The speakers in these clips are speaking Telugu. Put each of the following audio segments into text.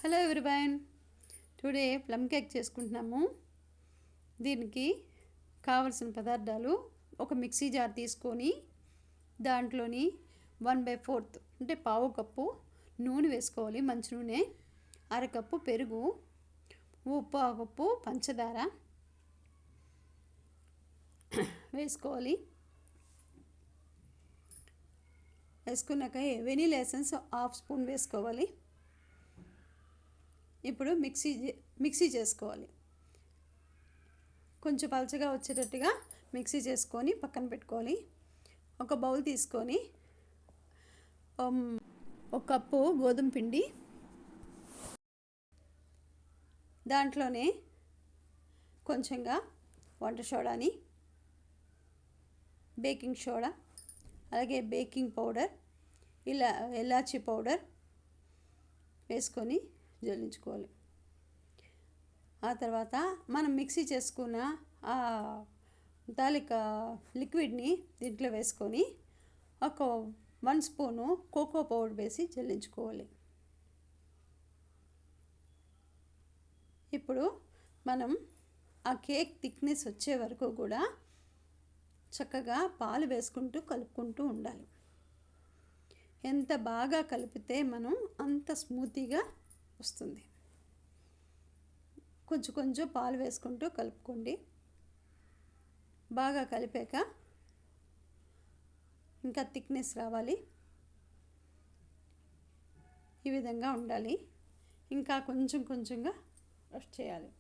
Hello everyone, today plum cake చేసుకుంటున్నాము. దీనికి కావలసిన పదార్థాలు: ఒక మిక్సీ జార్ తీసుకొని దాంట్లోని 1/4 అంటే పావు కప్పు నూనె వేసుకోవాలి, మంచి నూనె. అరకప్పు పెరుగు, పావు కప్పు పంచదార వేసుకోవాలి. వేసుకున్నాక వెనీలా ఎసెన్స్ 1/2 స్పూన్ వేసుకోవాలి. ఇప్పుడు మిక్సీ చేసుకోవాలి. కొంచెం పలచగా వచ్చేటట్టుగా మిక్సీ చేసుకొని పక్కన పెట్టుకోవాలి. ఒక బౌల్ తీసుకొని ఒక కప్పు గోధుమ పిండి, దాంట్లోనే కొంచెంగా వంట సోడాని, బేకింగ్ సోడా, అలాగే బేకింగ్ పౌడర్, ఇలాచీ పౌడర్ వేసుకొని జల్లించుకోవాలి. ఆ తర్వాత మనం మిక్సీ చేసుకున్న తాలిక లిక్విడ్ని దీంట్లో వేసుకొని ఒక 1 స్పూను కోకో పౌడర్ వేసి జల్లించుకోవాలి. ఇప్పుడు మనం ఆ కేక్ థిక్నెస్ వచ్చే వరకు కూడా చక్కగా పాలు వేసుకుంటూ కలుపుకుంటూ ఉండాలి. ఎంత బాగా కలిపితే మనం అంత స్మూతీగా వస్తుంది. కొంచెం కొంచెం పాలు వేసుకుంటూ కలుపుకోండి. బాగా కలిపాక ఇంకా థిక్నెస్ రావాలి, ఈ విధంగా ఉండాలి. ఇంకా కొంచెం కొంచెంగా రోస్ట్ చేయాలి,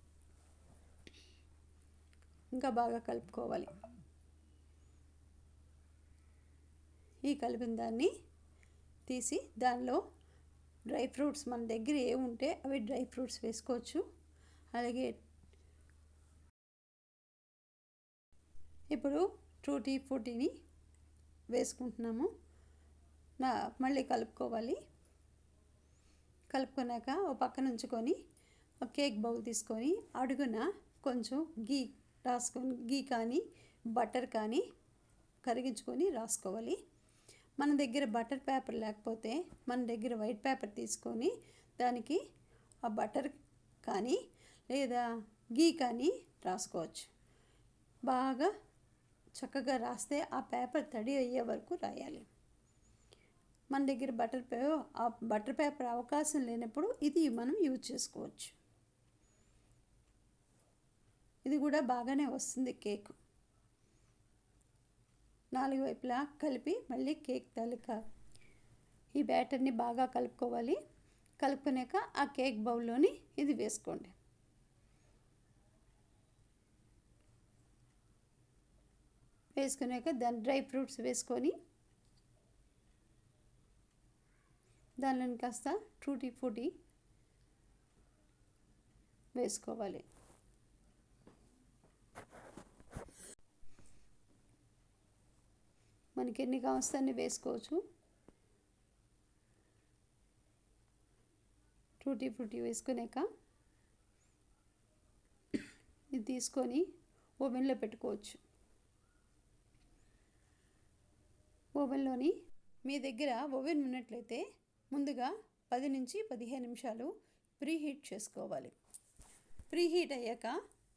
ఇంకా బాగా కలుపుకోవాలి. ఈ కలిపిన దాన్ని తీసి దానిలో డ్రై ఫ్రూట్స్ మన దగ్గర ఏముంటే అవి డ్రై ఫ్రూట్స్ వేసుకోవచ్చు. అలాగే ఇప్పుడు టూటీ ఫ్రూటీని వేసుకుంటున్నాము. మళ్ళీ కలుపుకోవాలి. కలుపుకున్నాక ఒక పక్కన ఉంచుకొని ఒక కేక్ బౌల్ తీసుకొని అడుగున కొంచెం గీ కానీ బటర్ కానీ కరిగించుకొని రాసుకోవాలి. మన దగ్గర బటర్ పేపర్ లేకపోతే మన దగ్గర వైట్ పేపర్ తీసుకొని దానికి ఆ బటర్ కానీ లేదా గీ కానీ రాసుకోవచ్చు. బాగా చక్కగా రాస్తే ఆ పేపర్ తడి అయ్యే వరకు రాయాలి. మన దగ్గర బటర్ పేపర్ అవకాశం లేనప్పుడు ఇది మనం యూజ్ చేసుకోవచ్చు. ఇది కూడా బాగానే వస్తుంది కేక్. 4 వైపులా కలిపి మళ్ళీ కేక్ తాలూకా ఈ బ్యాటర్ని బాగా కలుపుకోవాలి. కలుపుకున్నాక ఆ కేక్ బౌల్లోని ఇది వేసుకోండి. వేసుకున్నాక దాని డ్రై ఫ్రూట్స్ వేసుకొని దానిలో కాస్త టూటీ ఫ్రూటీ వేసుకోవాలి. మనకి ఎన్ని కావస్తే అన్ని వేసుకోవచ్చు. టూటీ ఫ్రూటీ వేసుకున్నాక ఇది తీసుకొని ఓవెన్లో పెట్టుకోవచ్చు. ఓవెన్లోని మీ దగ్గర ఓవెన్ ఉన్నట్లయితే ముందుగా 10 నుంచి 15 నిమిషాలు ప్రీహీట్ చేసుకోవాలి. ప్రీహీట్ అయ్యాక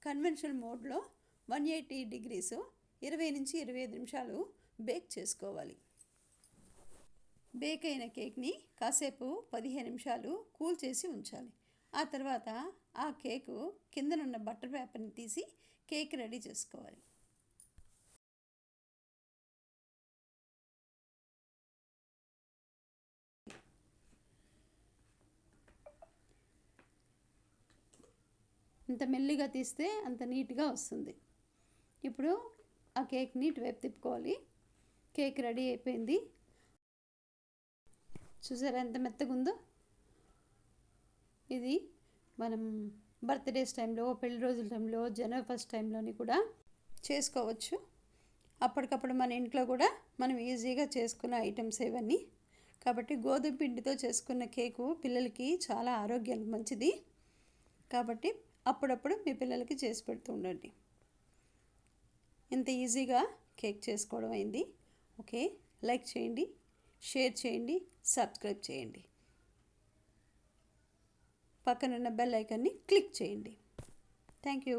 కన్వెన్షనల్ మోడ్లో 180 డిగ్రీస్ 20 నుంచి 25 నిమిషాలు బేక్ చేసుకోవాలి. బేక్ అయిన కేక్ని కాసేపు 15 నిమిషాలు కూల్ చేసి ఉంచాలి. ఆ తర్వాత ఆ కేకు కిందనున్న బటర్ పేపర్ని తీసి కేక్ రెడీ చేసుకోవాలి. అంత మెల్లిగా తీస్తే అంత నీట్గా వస్తుంది. ఇప్పుడు ఆ కేక్ని ఇటువైపు తిప్పుకోవాలి. కేక్ రెడీ అయిపోయింది. చూసారా ఎంత మెత్తగా ఉందో. ఇది మనం బర్త్డేస్ టైంలో, పెళ్లి రోజుల టైంలో, జనవరి 1 టైంలోని కూడా చేసుకోవచ్చు. అప్పటికప్పుడు మన ఇంట్లో కూడా మనం ఈజీగా చేసుకున్న ఐటమ్స్ ఇవన్నీ. కాబట్టి గోధుమ పిండితో చేసుకున్న కేకు పిల్లలకి చాలా ఆరోగ్యానికి మంచిది. కాబట్టి అప్పుడప్పుడు మీ పిల్లలకి చేసి పెడుతూ ఉండండి. ఇంత ఈజీగా కేక్ చేసుకోవడం అయింది. ఓకే, లైక్ చేయండి, షేర్ చేయండి, సబ్స్క్రైబ్ చేయండి. పక్కనున్న బెల్ ఐకాన్ని క్లిక్ చేయండి. Thank you.